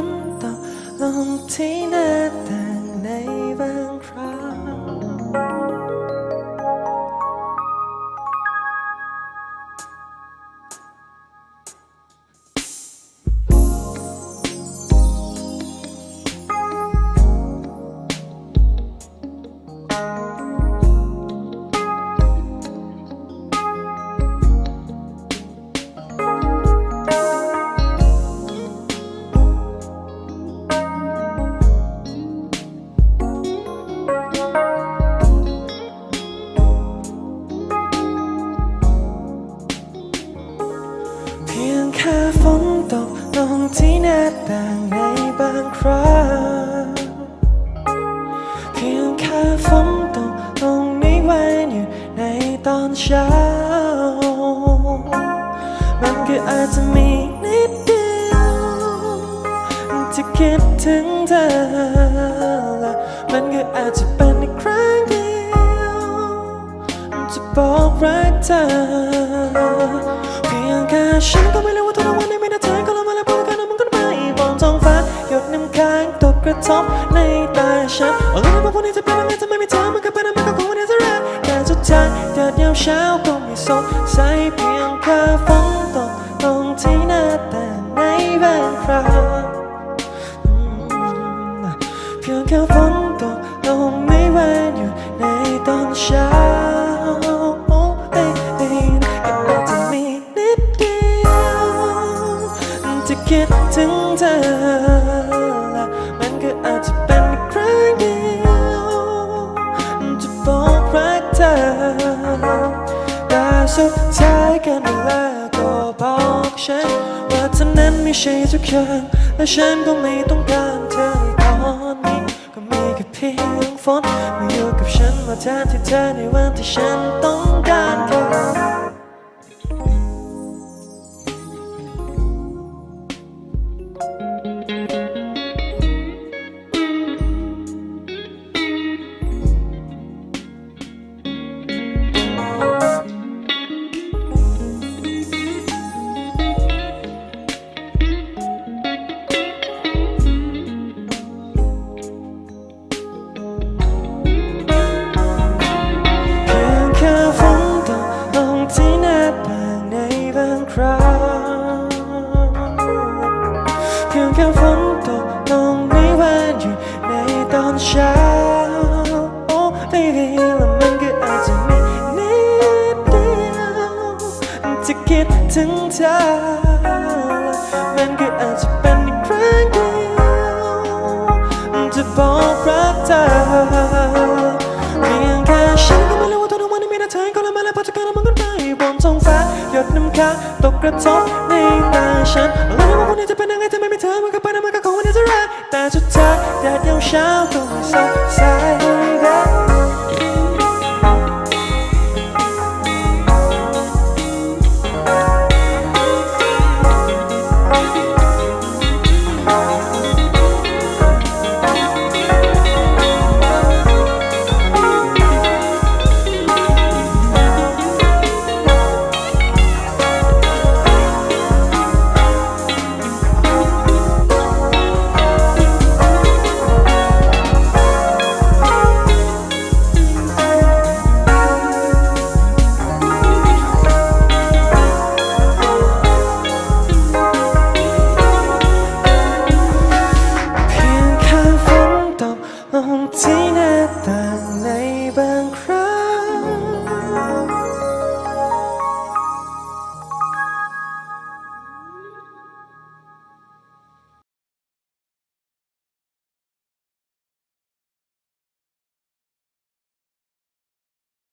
นตกลงที่หน้าต่างในบางครั้งเพียงแค่ฝนตกลงที่หน้าต่างในบางครั้งเพียงแค่ฝนตกลงในวันหยุดในตอนเช้ามันก็อาจจะมีนิดเดียวที่คิดถึงเธอและมันก็อาจจะเป็นอีกครั้งเดียวจะบอกรักเธอเพียงแค่ฉันก็ไม่รู้ว่าทุกวันนี้ไม่ได้เธอก็ลงมาแล้วพูดกันมันก็ไม่มองท้องฟ้าหยดน้ำค้างตกกระทบในตาฉันเอาเลยว่าพวกนี้จะเป็นอะไรจะไม่มีเธอมันก็เป็นอะไรก็คงไม่ได้จะรักแต่สุดท้ายแดดยามเช้าก็ไม่สดใสเพียงแค่ฝนตกลงที่หน้าต่างในบางครั้งเพียงแค่ฝนตกลงในวันหยุดในตอนเช้าคิดถึงเธอและมันก็อาจจะเป็นอีกครั้งเดียวจะบอกรักเธอแต่สุดท้ายกันแล้วก็บอกฉันว่าเธอนั้นไม่ใช่ทุกอย่างและฉันก็ไม่ต้องการเธอในตอนนี้ก็มีแค่เพียงฝนมาอยู่กับฉันมาแทนที่เธอในวันที่ฉันต้องการเธอที่หน้าต่างในบางครั้งเพียงแค่ฝนตกลงในวันหยุดในตอนเช้าโอ้ baby แล้วมันก็อาจจะมีนิดเดียวที่คิดถึงเธอมันก็อาจจะเป็นอีกครั้งเดียวจะบอกรักเธอเพียงแค่ฉันก็ไม่รู้ว่าทุกวันนี้มีแต่เธอก็เลยมาแล้วพอจะกันมันก็ได้บนท้องฟ้าหยดน้ำค้างตกกระทบในตาฉันแล้วว่าวันนี้จะเป็นยังไงถ้าไม่มีเธอมันก็ไปนะมันก็คงไม่ได้จะรักแต่สุดท้ายแดดยามเช้าก็ไม่สดใส